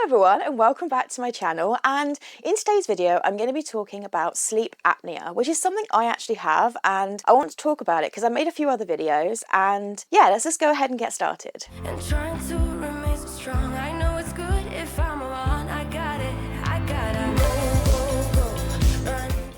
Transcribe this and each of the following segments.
everyone and welcome back to my channel, and in today's video I'm going to be talking about sleep apnea, which is something I actually have, and I want to talk about it because I made a few other videos, and yeah, let's just go ahead and get started. And trying to remain so strong, I know it's good if I'm wrong. I got it, I gotta run.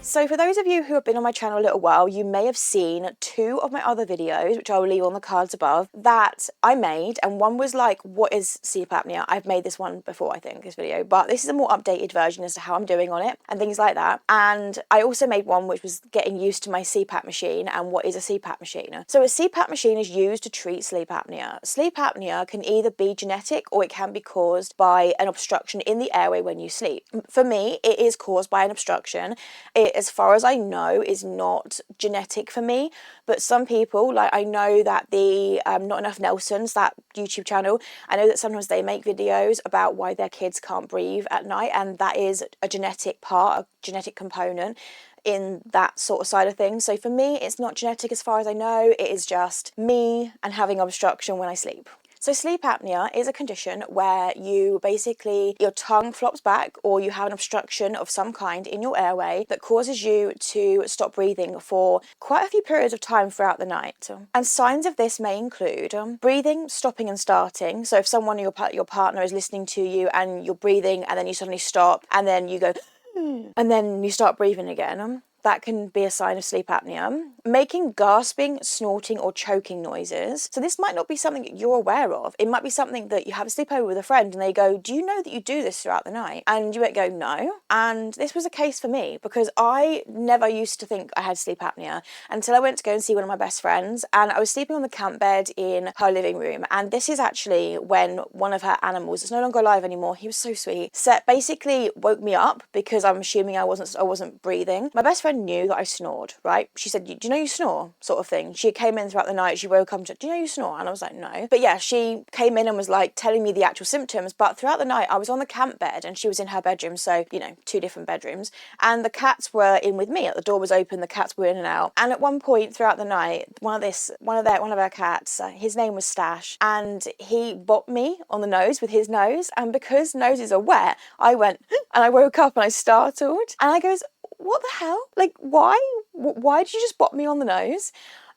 So for those of you who have been on my channel a little while, you may have seen two of my other videos, which I will leave on the cards above, that I made, and one was like, what is sleep apnea? I've made this one before, I think, this video, but this is a more updated version as to how I'm doing on it and things like that. And I also made one which was getting used to my CPAP machine and what is a CPAP machine. So a CPAP machine is used to treat sleep apnea. Sleep apnea can either be genetic or it can be caused by an obstruction in the airway when you sleep. For me, it is caused by an obstruction. It, as far as I know, is not genetic for me, but some people, like I know that the Not Enough Nelsons, that YouTube channel, I know that sometimes they make videos about why their kids can't breathe at night, and that is a genetic part, a genetic component in that sort of side of things. So for me, it's not genetic as far as I know, it is just me and having obstruction when I sleep. So sleep apnea is a condition where you basically, your tongue flops back or you have an obstruction of some kind in your airway that causes you to stop breathing for quite a few periods of time throughout the night. And signs of this may include breathing, stopping and starting. So if someone, your partner is listening to you and you're breathing and then you suddenly stop and then you go and then you start breathing again, that can be a sign of sleep apnea. Making gasping, snorting or choking noises. So this might not be something that you're aware of. It might be something that you have a sleepover with a friend and they go, do you know that you do this throughout the night? And you might go, no. And this was a case for me because I never used to think I had sleep apnea until I went to go and see one of my best friends, and I was sleeping on the camp bed in her living room. And this is actually when one of her animals, it's no longer alive anymore, he was so sweet, basically woke me up because I'm assuming I wasn't breathing. My best friend knew that I snored, right? She said, do you know you snore, sort of thing. She came in throughout the night, she woke up and said, do you know you snore? And I was like, no. But yeah, she came in and was like telling me the actual symptoms, but throughout the night I was on the camp bed and she was in her bedroom, so, you know, two different bedrooms, and the cats were in with me. The door was open, the cats were in and out, and at one point throughout the night, one of our cats, his name was Stash, and he bopped me on the nose with his nose, and because noses are wet, I went and I woke up and I startled, and I goes, what the hell? Like, why did you just bop me on the nose?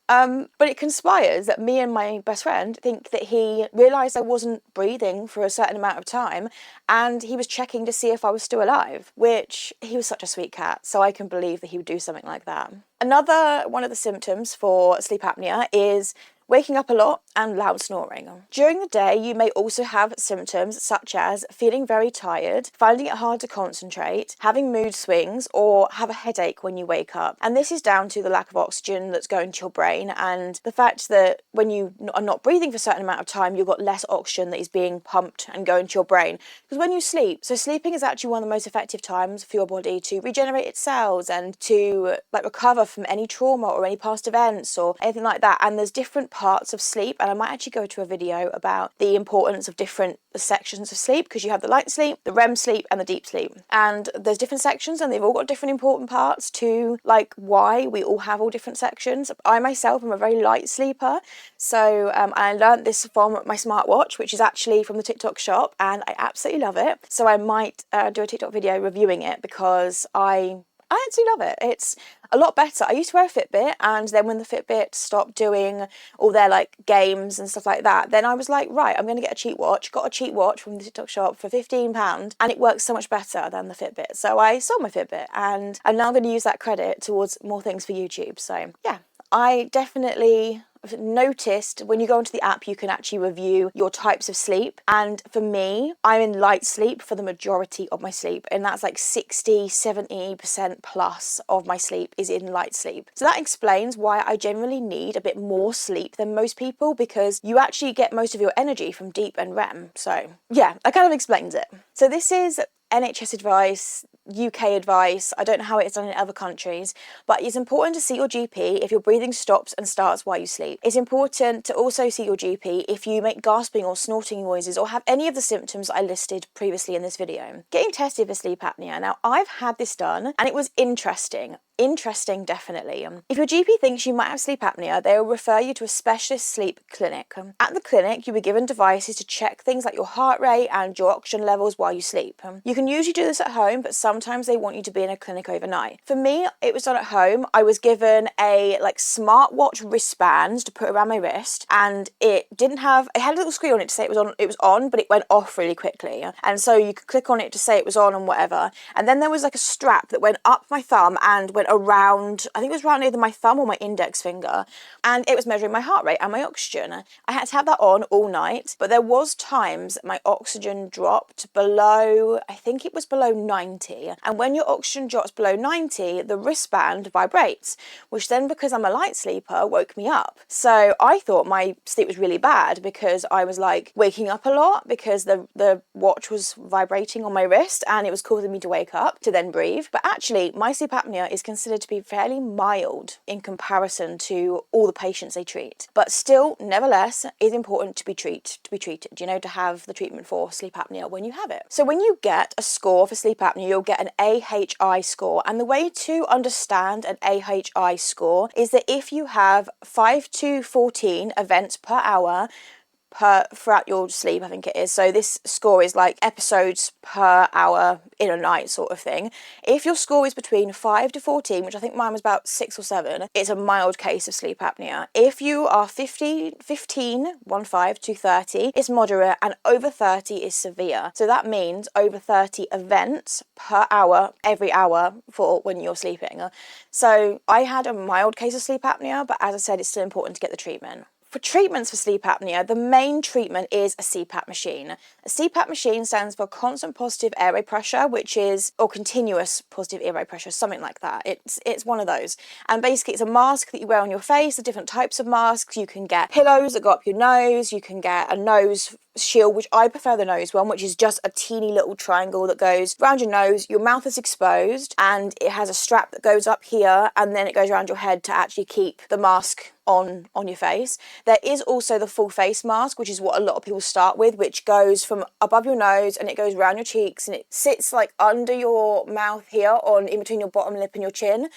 But it conspires that me and my best friend think that he realised I wasn't breathing for a certain amount of time and he was checking to see if I was still alive, which he was such a sweet cat, so I can believe that he would do something like that. Another one of the symptoms for sleep apnea is waking up a lot and loud snoring. During the day, you may also have symptoms such as feeling very tired, finding it hard to concentrate, having mood swings, or have a headache when you wake up. And this is down to the lack of oxygen that's going to your brain and the fact that when you are not breathing for a certain amount of time, you've got less oxygen that is being pumped and going to your brain. Because when you sleep, so sleeping is actually one of the most effective times for your body to regenerate its cells and to recover from any trauma or any past events or anything like that. And there's different parts of sleep, and I might actually go to a video about the importance of different sections of sleep, because you have the light sleep, the REM sleep and the deep sleep, and there's different sections and they've all got different important parts to like why we all have all different sections. I myself am a very light sleeper, so I learned this from my smartwatch, which is actually from the TikTok shop, and I absolutely love it. So I might do a TikTok video reviewing it because I actually love it. It's a lot better. I used to wear a Fitbit, and then when the Fitbit stopped doing all their like games and stuff like that, then I was like, right, I'm going to get a cheap watch. Got a cheap watch from the TikTok shop for £15, and it works so much better than the Fitbit. So I sold my Fitbit, and I'm now going to use that credit towards more things for YouTube. So yeah, I definitely noticed when you go into the app you can actually review your types of sleep, and for me, I'm in light sleep for the majority of my sleep, and that's like 60-70% plus of my sleep is in light sleep. So that explains why I generally need a bit more sleep than most people, because you actually get most of your energy from deep and REM. So yeah, that kind of explains it. So this is NHS advice, UK advice. I don't know how it's done in other countries, but it's important to see your GP if your breathing stops and starts while you sleep. It's important to also see your GP if you make gasping or snorting noises or have any of the symptoms I listed previously in this video. Getting tested for sleep apnea. Now, I've had this done and it was interesting. interesting, definitely. If your GP thinks you might have sleep apnea, they will refer you to a specialist sleep clinic. At the clinic, you'll be given devices to check things like your heart rate and your oxygen levels while you sleep. You can usually do this at home, but sometimes they want you to be in a clinic overnight. For me, it was done at home. I was given a smartwatch wristband to put around my wrist, and it had a little screen on it to say it was on, but it went off really quickly. And so you could click on it to say it was on and whatever. And then there was like a strap that went up my thumb and went around, I think it was around either my thumb or my index finger, and it was measuring my heart rate and my oxygen. I had to have that on all night, but there was times my oxygen dropped below, I think it was below 90. And when your oxygen drops below 90, the wristband vibrates, which then, because I'm a light sleeper, woke me up. So I thought my sleep was really bad because I was like waking up a lot because the watch was vibrating on my wrist and it was causing me to wake up to then breathe. But actually, my sleep apnea is considered to be fairly mild in comparison to all the patients they treat. But still, nevertheless, it's important to be treated, to have the treatment for sleep apnea when you have it. So when you get a score for sleep apnea, you'll get an AHI score. And the way to understand an AHI score is that if you have 5 to 14 events per hour throughout your sleep, I think it is. So this score is like episodes per hour in a night sort of thing. If your score is between 5 to 14, which I think mine was about 6 or 7, it's a mild case of sleep apnea. If you are 15 to 30, it's moderate, and over 30 is severe. So that means over 30 events per hour, every hour for when you're sleeping. So I had a mild case of sleep apnea, but as I said, it's still important to get the treatment. For treatments for sleep apnea, the main treatment is a CPAP machine. A CPAP machine stands for constant positive airway pressure, or continuous positive airway pressure, something like that. It's one of those. And basically it's a mask that you wear on your face, the different types of masks. You can get pillows that go up your nose, you can get a nose shield, which I prefer the nose one, which is just a teeny little triangle that goes around your nose. Your mouth is exposed and it has a strap that goes up here and then it goes around your head to actually keep the mask on your face. There is also the full face mask, which is what a lot of people start with, which goes from above your nose and it goes around your cheeks and it sits like under your mouth here in between your bottom lip and your chin.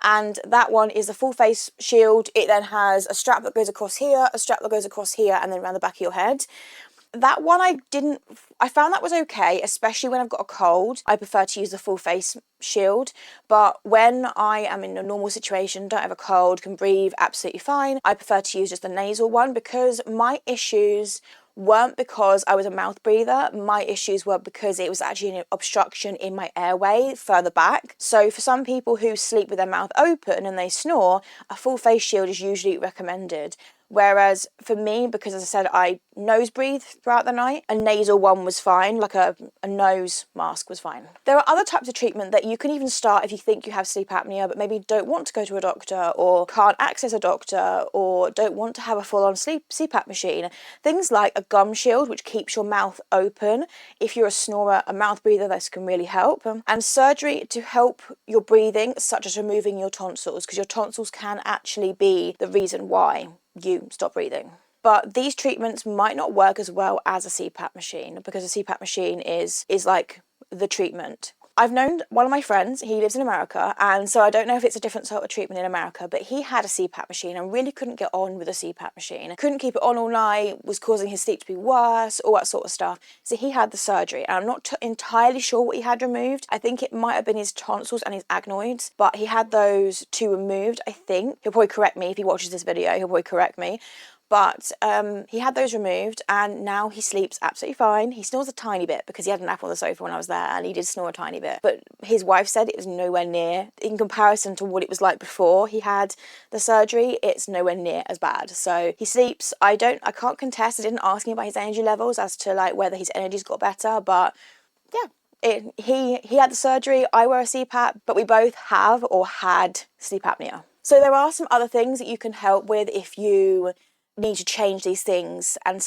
And that one is a full face shield. It then has a strap that goes across here, a strap that goes across here, and then around the back of your head. That one I found that was okay, especially when I've got a cold. I prefer to use the full face shield, but when I am in a normal situation, don't have a cold, can breathe absolutely fine, I prefer to use just the nasal one, because my issues weren't because I was a mouth breather. My issues were because it was actually an obstruction in my airway further back. So for some people who sleep with their mouth open and they snore, a full face shield is usually recommended. Whereas for me, because as I said, I nose breathe throughout the night, a nasal one was fine, like a nose mask was fine. There are other types of treatment that you can even start if you think you have sleep apnea, but maybe don't want to go to a doctor or can't access a doctor or don't want to have a full-on CPAP machine. Things like a gum shield, which keeps your mouth open. If you're a snorer, a mouth breather, this can really help. And surgery to help your breathing, such as removing your tonsils, because your tonsils can actually be the reason why you stop breathing. But these treatments might not work as well as a CPAP machine, because a CPAP machine is like the treatment. I've known one of my friends, he lives in America, and so I don't know if it's a different sort of treatment in America, but he had a CPAP machine and really couldn't get on with a CPAP machine. Couldn't keep it on all night, was causing his sleep to be worse, all that sort of stuff. So he had the surgery, and I'm not entirely sure what he had removed. I think it might have been his tonsils and his adenoids, but he had those two removed, I think. He'll probably correct me if he watches this video, he'll probably correct me. But he had those removed and now he sleeps absolutely fine. He snores a tiny bit because he had a nap on the sofa when I was there and he did snore a tiny bit. But his wife said it was nowhere near, in comparison to what it was like before he had the surgery, it's nowhere near as bad. So he sleeps. I can't contest. I didn't ask him about his energy levels as to like whether his energy's got better, but yeah. He had the surgery, I wear a CPAP, but we both have or had sleep apnea. So there are some other things that you can help with if you need to change these things, and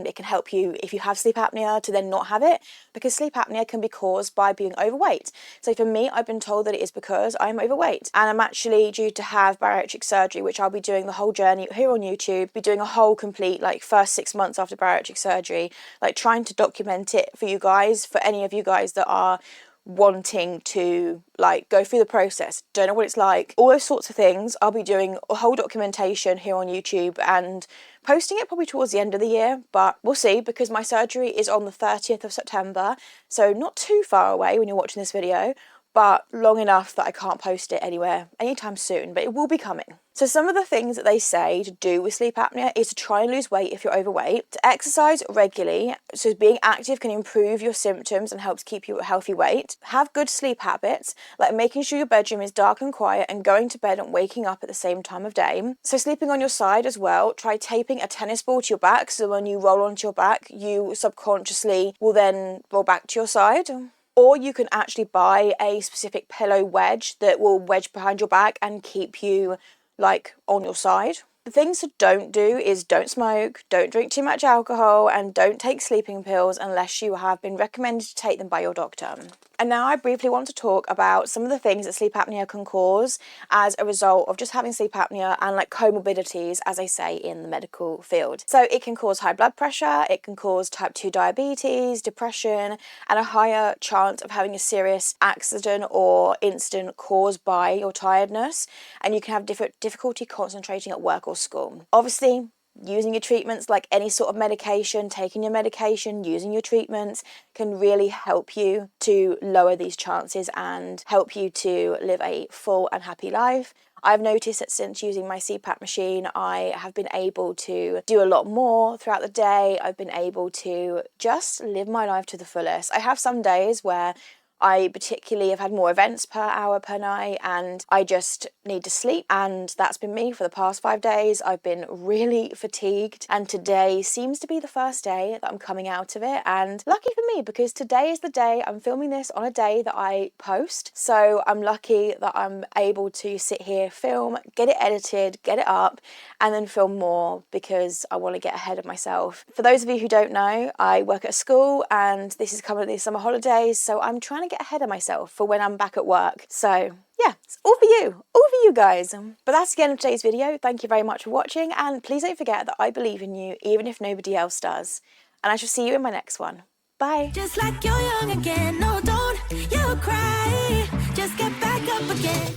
it can help you if you have sleep apnea to then not have it, because sleep apnea can be caused by being overweight. So for me, I've been told that it is because I'm overweight, and I'm actually due to have bariatric surgery, which I'll be doing the whole journey here on YouTube, be doing a whole complete first 6 months after bariatric surgery, trying to document it for you guys, for any of you guys that are wanting to like go through the process, don't know what it's like, all those sorts of things. I'll be doing a whole documentation here on YouTube and posting it probably towards the end of the year, but we'll see, because my surgery is on the 30th of September, so not too far away when you're watching this video, but long enough that I can't post it anywhere anytime soon, but it will be coming. So some of the things that they say to do with sleep apnea is to try and lose weight if you're overweight, to exercise regularly, so being active can improve your symptoms and helps keep you at a healthy weight, have good sleep habits, like making sure your bedroom is dark and quiet and going to bed and waking up at the same time of day. So sleeping on your side as well, try taping a tennis ball to your back, so when you roll onto your back, you subconsciously will then roll back to your side. Or you can actually buy a specific pillow wedge that will wedge behind your back and keep you like on your side. The things to don't do is don't smoke, don't drink too much alcohol, and don't take sleeping pills unless you have been recommended to take them by your doctor. And now I briefly want to talk about some of the things that sleep apnea can cause as a result of just having sleep apnea and like comorbidities, as I say in the medical field. So it can cause high blood pressure, it can cause type 2 diabetes, depression, and a higher chance of having a serious accident or incident caused by your tiredness. And you can have difficulty concentrating at work or school. Obviously, using your treatments, like any sort of medication, taking your medication, using your treatments can really help you to lower these chances and help you to live a full and happy life. I've noticed that since using my CPAP machine, I have been able to do a lot more throughout the day. I've been able to just live my life to the fullest. I have some days where I particularly have had more events per hour per night and I just need to sleep, and that's been me for the past 5 days. I've been really fatigued, and today seems to be the first day that I'm coming out of it, and lucky for me because today is the day I'm filming this on a day that I post, so I'm lucky that I'm able to sit here, film, get it edited, get it up, and then film more because I want to get ahead of myself. For those of you who don't know, I work at a school and this is coming the summer holidays, so I'm trying to get ahead of myself for when I'm back at work. So yeah, it's all for you guys. But that's the end of today's video. Thank you very much for watching, and please don't forget that I believe in you even if nobody else does. And I shall see you in my next one. Bye. Just like you're young again, no, don't you cry. Just get back up again.